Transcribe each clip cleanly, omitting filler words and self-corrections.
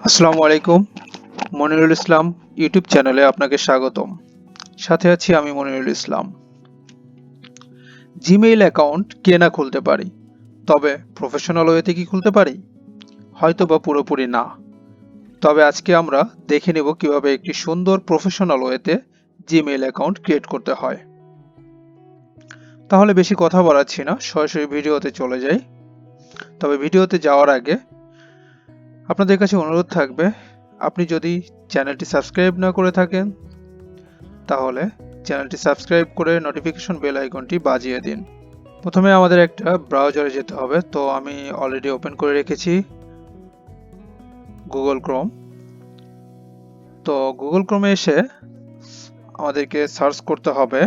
আসসালামু আলাইকুম। মনিরুল ইসলাম ইউটিউব চ্যানেলে আপনাকে স্বাগতম। সাথে আছি আমি মনিরুল ইসলাম। জিমেইল অ্যাকাউন্ট কে না খুলতে পারি, তবে প্রফেশনাল ওয়েতে কি খুলতে পারি? হয়তো বা পুরোপুরি না। তবে আজকে আমরা দেখে নেব কিভাবে একটি সুন্দর প্রফেশনাল ওয়েতে জিমেইল অ্যাকাউন্ট ক্রিয়েট করতে হয়। তাহলে বেশি কথা বাড়াচ্ছি না, সরাসরি ভিডিওতে চলে যাই। তবে ভিডিওতে যাওয়ার আগে আপনাদের কাছে অনুরোধ থাকবে, আপনি যদি চ্যানেলটি সাবস্ক্রাইব না করে থাকেন তাহলে চ্যানেলটি সাবস্ক্রাইব করে নোটিফিকেশন বেল আইকনটি বাজিয়ে দিন। প্রথমে আমাদের একটা ব্রাউজারে যেতে হবে, তো আমি অলরেডি ওপেন করে রেখেছি গুগল ক্রোম। তো গুগল ক্রোমে এসে আমাদেরকে সার্চ করতে হবে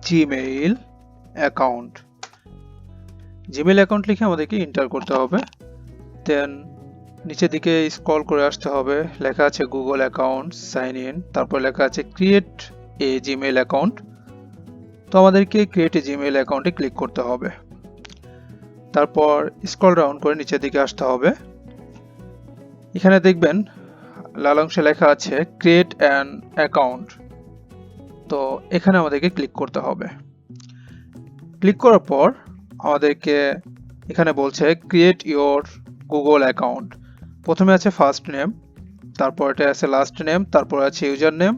জিমেইল অ্যাকাউন্ট। জিমেইল অ্যাকাউন্ট লিখে আমাদেরকে এন্টার করতে হবে। দেন নিচের দিকে স্ক্রল করে আসতে হবে, লেখা আছে গুগল অ্যাকাউন্ট সাইন ইন, তারপর লেখা আছে ক্রিয়েট এ জিমেইল অ্যাকাউন্ট। তো আমাদেরকে ক্রিয়েট এ জিমেইল অ্যাকাউন্টে ক্লিক করতে হবে। তারপর স্ক্রল ডাউন করে নিচের দিকে আসতে হবে। এখানে দেখবেন লাল অংশে লেখা আছে ক্রিয়েট অ্যান অ্যাকাউন্ট। তো এখানে আমাদেরকে ক্লিক করতে হবে। ক্লিক করার পর আমাদেরকে এখানে বলছে ক্রিয়েট ইওর গুগল অ্যাকাউন্ট। প্রথমে আছে ফার্স্ট নেম, তারপর এটা আছে লাস্ট নেম, তারপর আছে ইউজার নেম,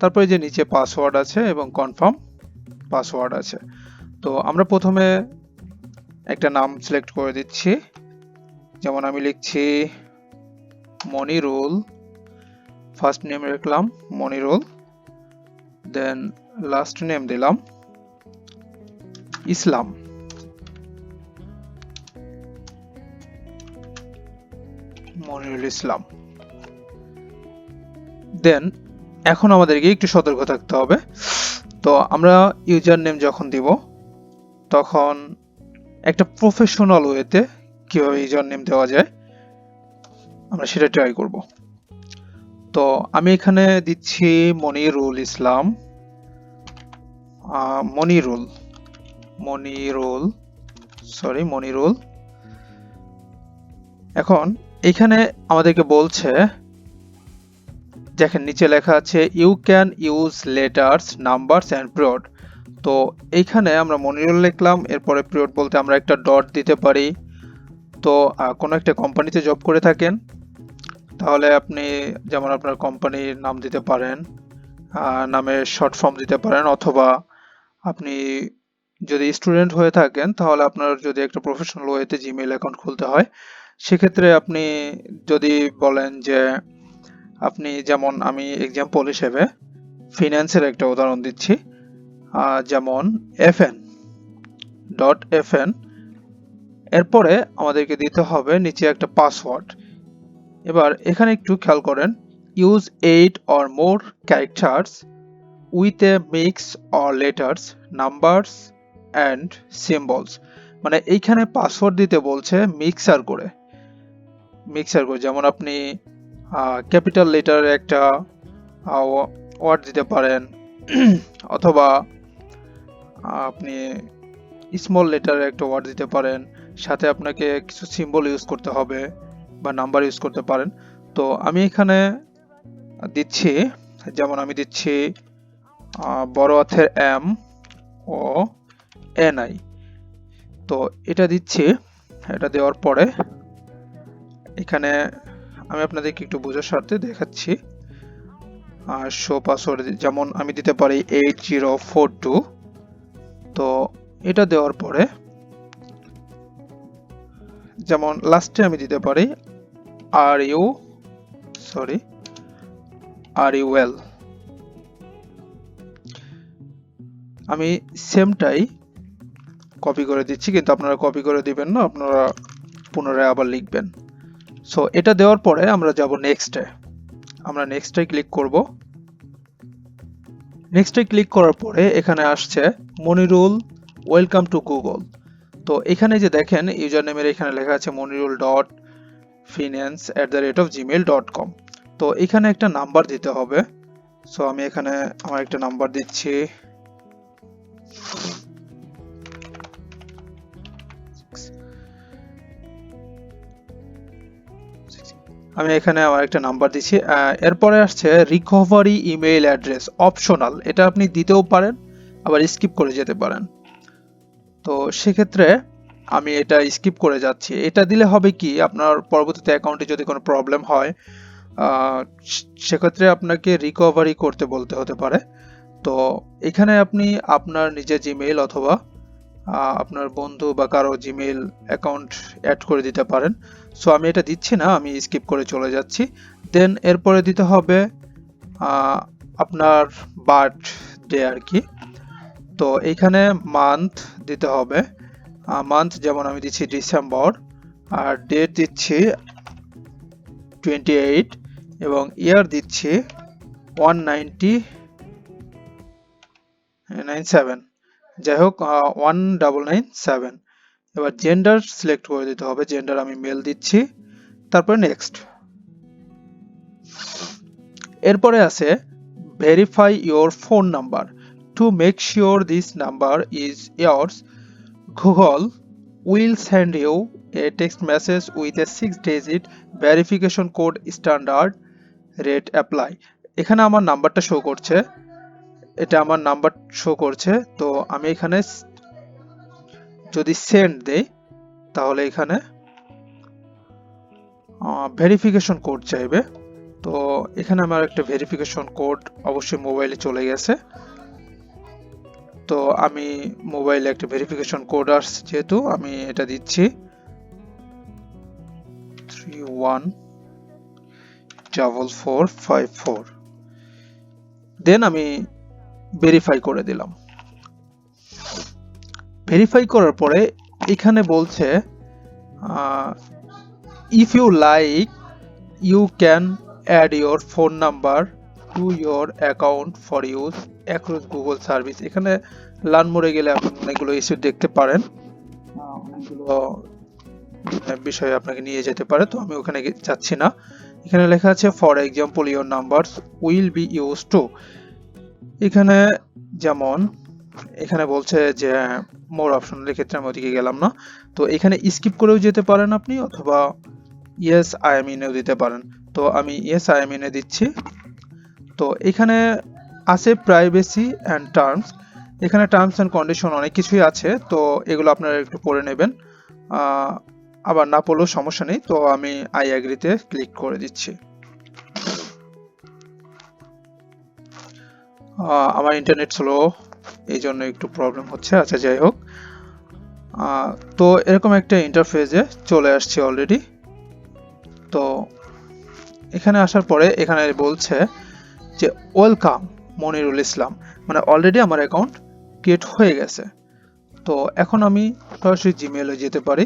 তারপরে যে নিচে পাসওয়ার্ড আছে এবং কনফার্ম পাসওয়ার্ড আছে। তো আমরা প্রথমে একটা নাম সিলেক্ট করে দিচ্ছি, যেমন আমি লিখছি monirul, ফার্স্ট নেম রাখলাম monirul, দেন লাস্ট নেম দিলাম ইসলাম। মনিরুল ইসলাম। দেন এখন আমাদেরকে একটু সতর্ক থাকতে হবে। তো আমরা ইউজার নেম যখন দিব তখন একটা প্রফেশনাল ওয়েতে কিভাবে ইউজার নেম দেওয়া যায় আমরা সেটা ট্রাই করব। তো আমি এখানে দিচ্ছি মনিরুল ইসলাম, মনিরুল মনিরুল সরি মনিরুল। এখন এখানে আমাদেরকে বলছে, দেখেন নিচে লেখা আছে you can use letters numbers and period. তো এইখানে আমরা মনিরুল লিখলাম, এরপরে পিরিয়ড বলতে আমরা একটা ডট দিতে পারি। তো কোনো একটা কোম্পানিতে জব করে থাকেন তাহলে আপনি যেমন আপনার কোম্পানির নাম দিতে পারেন, নামের শর্ট ফর্ম দিতে পারেন, অথবা আপনি যদি স্টুডেন্ট হয়ে থাকেন তাহলে আপনার যদি একটা প্রফেশনাল ওয়েতে জিমেইল অ্যাকাউন্ট খুলতে হয় সেক্ষেত্রে আপনি যদি বলেন যে আপনি, যেমন আমি এক্সাম্পল হিসেবে ফিন্যান্সের একটা উদাহরণ দিচ্ছি, যেমন fn.fn, এরপরে আমাদেরকে দিতে হবে নিচে একটা পাসওয়ার্ড। এবার এখানে একটু খেয়াল করেন, use 8 or more characters with a mix or letters, numbers and symbols। মানে এইখানে পাসওয়ার্ড দিতে বলছে মিক্সার করে, যেমন আপনি ক্যাপিটাল লেটারে একটা ওয়ার্ড দিতে পারেন অথবা আপনি স্মল লেটারে একটা ওয়ার্ড দিতে পারেন, সাথে আপনাকে কিছু সিম্বল ইউজ করতে হবে বা নাম্বার ইউজ করতে পারেন। তো আমি এখানে দিচ্ছি, যেমন আমি দিচ্ছি বড় হাতের এম ও এন আই। তো এটা দিচ্ছি, এটা দেওয়ার পরে এখানে আমি আপনাদেরকে একটু বোঝার স্বার্থে দেখাচ্ছি। শো পাসওয়ার্ড যেমন আমি দিতে পারি 8042। তো এটা দেওয়ার পরে যেমন লাস্টে আমি দিতে পারি আর ইউ ওয়েল। আমি সেমটাই কপি করে দিচ্ছি, কিন্তু আপনারা কপি করে দিবেন না, আপনারা পুনরায় আবার লিখবেন। সো এটা দেওয়ার পরে আমরা যাব নেক্সটে, আমরা নেক্সটে ক্লিক করব। নেক্সটে ক্লিক করার পরে এখানে আসছে মনিরুল ওয়েলকাম টু গুগল। তো এখানে যে দেখেন ইউজার নেমের এখানে লেখা আছে monirul.finance@gmail.com। তো এখানে একটা নাম্বার দিতে হবে। সো আমি এখানে আমার একটা নাম্বার দিচ্ছি, আমি এখানে আমার একটা নাম্বার দিচ্ছি। এরপরে আসছে রিকভারি ইমেইল অ্যাড্রেস, অপশনাল, এটা আপনি দিতেও পারেন আবার স্কিপ করে যেতে পারেন। তো সেক্ষেত্রে আমি এটা স্কিপ করে যাচ্ছি। এটা দিলে হবে কি, আপনার পরবর্তীতে অ্যাকাউন্টে যদি কোনো প্রবলেম হয় সেক্ষেত্রে আপনাকে রিকভারি করতে বলতে হতে পারে। তো এখানে আপনি আপনার নিজের জিমেইল অথবা আপনার বন্ধু বা কারো জিমেইল অ্যাকাউন্ট অ্যাড করে দিতে পারেন। সো আমি এটা দিচ্ছি না, আমি স্কিপ করে চলে যাচ্ছি। দেন এরপরে দিতে হবে আপনার বার্থডে আর কি। তো এইখানে মান্থ দিতে হবে, মান্থ যেমন আমি দিচ্ছি ডিসেম্বর, আর ডেট দিচ্ছি 28 এবং ইয়ার দিচ্ছি 1997, যাই হোক 1997। এবার জেন্ডার সিলেক্ট করে দিতে হবে, জেন্ডার আমি মেল দিচ্ছি, তারপরে নেক্সট। এরপরে আছে verify your phone number to make sure this number is years. Google will send you a text message with a 6-digit verification code, standard rate apply। এখানে আমার নাম্বারটা শো করছে, এটা আমার নাম্বার শো করছে। তো আমি এখানে যদি সেন্ড দেই তাহলে এখানে ভেরিফিকেশন কোড চাইবে। তো এখানে আমার একটা ভেরিফিকেশন কোড অবশ্যই মোবাইলে চলে গেছে। তো আমি মোবাইলে একটা ভেরিফিকেশন কোড আসছে, যেহেতু আমি এটা দিচ্ছি 314454। দেন আমি ভেরিফাই করে দিলাম। ভেরিফাই করার পরে এখানে বলছে if you like you can add your phone number to your account for use across Google service. এখানে লার্ন মোডে গেলে আপনি অনেকগুলো ইস্যু দেখতে পারেন, অনেকগুলো বিষয় আপনাকে নিয়ে যেতে পারে। তো আমি ওখানে যাচ্ছি না। এখানে লেখা আছে for example your numbers will be use to. এখানে যেমন এখানে বলছে যে মোর অপশনাল ক্ষেত্রে আমি ওদিকে গেলাম না। তো এখানে স্কিপ করেও যেতে পারেন আপনি, অথবা ইয়েস আই এম ইনেও দিতে পারেন। তো আমি ইয়েস আই এম ইনে দিচ্ছি। তো এখানে আছে প্রাইভেসি অ্যান্ড টার্মস। এখানে টার্মস অ্যান্ড কন্ডিশন অনেক কিছুই আছে, তো এগুলো আপনারা একটু পড়ে নেবেন, আবার না পড়লেও সমস্যা নেই। তো আমি আই অ্যাগ্রিতে ক্লিক করে দিচ্ছি। আমার ইন্টারনেট স্লো, এই জন্য একটু প্রবলেম হচ্ছে। আচ্ছা যাই হোক, তো এরকম একটা ইন্টারফেসে চলে আসছে অলরেডি। তো এখানে আসার পরে এখানে বলছে যে ওয়েলকাম মনিরুল ইসলাম, মানে অলরেডি আমার অ্যাকাউন্ট ক্রিয়েট হয়ে গেছে। তো এখন আমি সরাসরি জিমেইলে যেতে পারি।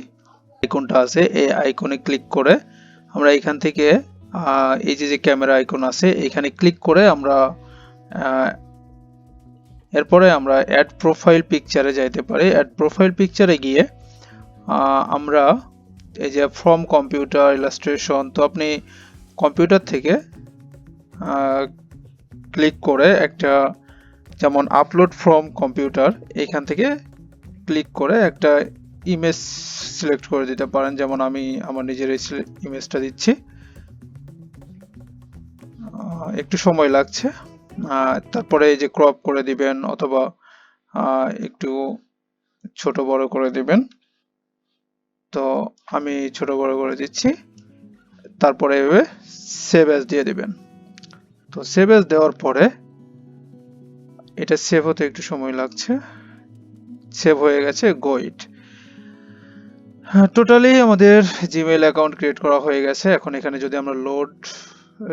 আইকনটা আছে, এই আইকনে ক্লিক করে আমরা এখান থেকে এই যে ক্যামেরা আইকন আছে এখানে ক্লিক করে আমরা এরপরে আমরা অ্যাড প্রোফাইল পিকচারে যাইতে পারি। অ্যাড প্রোফাইল পিকচারে গিয়ে আমরা এই যে ফ্রম কম্পিউটার ইলাস্ট্রেশন, তো আপনি কম্পিউটার থেকে ক্লিক করে একটা, যেমন আপলোড ফ্রম কম্পিউটার, এখান থেকে ক্লিক করে একটা ইমেজ সিলেক্ট করে দিতে পারেন। যেমন আমি আমার নিজের ইমেজটা দিচ্ছি, একটু সময় লাগছে। তারপরে এই যে ক্রপ করে দিবেন অথবা একটু ছোট বড় করে দিবেন। তো আমি ছোট বড় করে দিচ্ছি, তারপরে এভাবে সেভ অ্যাজ দিয়ে দিবেন। তো সেভ অ্যাজ দেওয়ার পরে এটা সেভ হতে একটু সময় লাগছে। সেভ হয়ে গেছে, গো ইট। টোটালি আমাদের জিমেইল অ্যাকাউন্ট ক্রিয়েট করা হয়ে গেছে। এখন এখানে যদি আমরা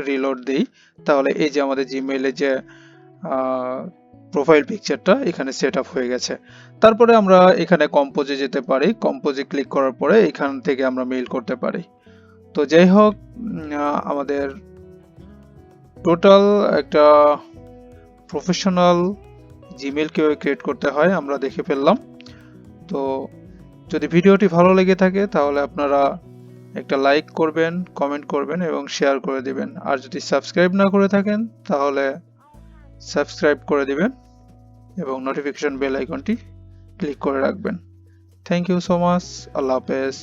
রিলোড দিই তাহলে এই যে আমাদের জিমেইলে যে প্রোফাইল পিকচারটা এখানে সেট আপ হয়ে গেছে। তারপরে আমরা এখানে কম্পোজে যেতে পারি। কম্পোজে ক্লিক করার পরে এখান থেকে আমরা মেইল করতে পারি। তো যাই হোক, আমাদের টোটাল একটা প্রফেশনাল জিমেইল কিভাবে ক্রিয়েট করতে হয় আমরা দেখে ফেললাম। তো যদি ভিডিওটি ভালো লেগে থাকে তাহলে আপনারা একটা লাইক করবেন, কমেন্ট করবেন এবং শেয়ার করে দিবেন। আর যদি সাবস্ক্রাইব না করে থাকেন তাহলে সাবস্ক্রাইব করে দিবেন এবং নোটিফিকেশন বেল আইকনটি ক্লিক করে রাখবেন। Thank you so much. আল্লাহ হাফেজ।